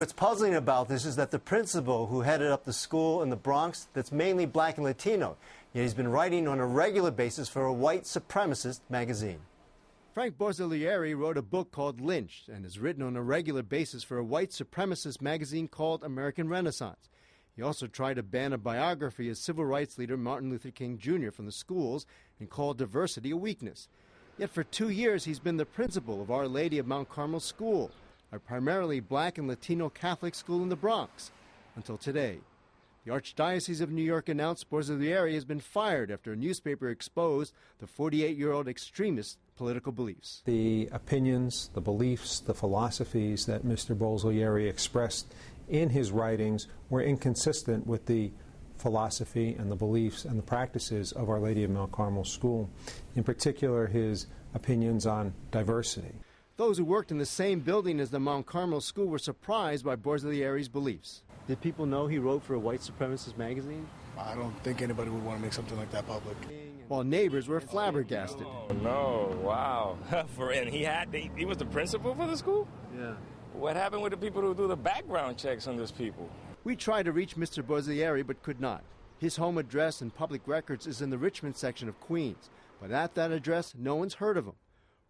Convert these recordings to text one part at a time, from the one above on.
What's puzzling about this is that the principal who headed up the school in the Bronx that's mainly black and Latino, yet he's been writing on a regular basis for a white supremacist magazine. Frank Borzilieri wrote a book called Lynched and has written on a regular basis for a white supremacist magazine called American Renaissance. He also tried to ban a biography of civil rights leader Martin Luther King Jr. from the schools and called diversity a weakness. Yet for 2 years he's been the principal of Our Lady of Mount Carmel School, a primarily black and Latino Catholic school in the Bronx, until today. The Archdiocese of New York announced Borzilieri has been fired after a newspaper exposed the 48-year-old extremist's political beliefs. The opinions, the beliefs, the philosophies that Mr. Borzilieri expressed in his writings were inconsistent with the philosophy and the beliefs and the practices of Our Lady of Mount Carmel School, in particular his opinions on diversity. Those who worked in the same building as the Mount Carmel School were surprised by Borzilieri's beliefs. Did people know he wrote for a white supremacist magazine? I don't think anybody would want to make something like that public. While neighbors were flabbergasted. Oh, no, wow. And he was the principal for the school? Yeah. What happened with the people who do the background checks on these people? We tried to reach Mr. Borzilieri but could not. His home address and public records is in the Richmond section of Queens, but at that address no one's heard of him.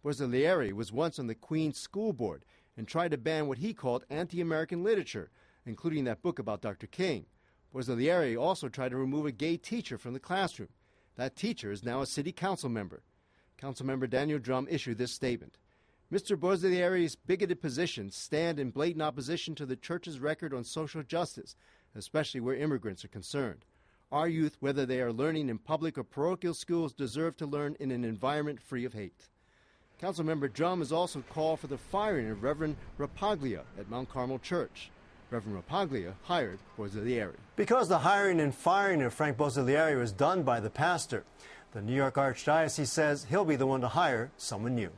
Borzilieri was once on the Queens School Board and tried to ban what he called anti-American literature, including that book about Dr. King. Borzilieri also tried to remove a gay teacher from the classroom. That teacher is now a city council member. Councilmember Daniel Dromm issued this statement. Mr. Borzilieri's bigoted positions stand in blatant opposition to the Church's record on social justice, especially where immigrants are concerned. Our youth, whether they are learning in public or parochial schools, deserve to learn in an environment free of hate. Councilmember Dromm has also called for the firing of Reverend Rapaglia at Mount Carmel Church. Reverend Rapaglia hired Borzilieri. Because the hiring and firing of Frank Borzilieri was done by the pastor, the New York Archdiocese says he'll be the one to hire someone new.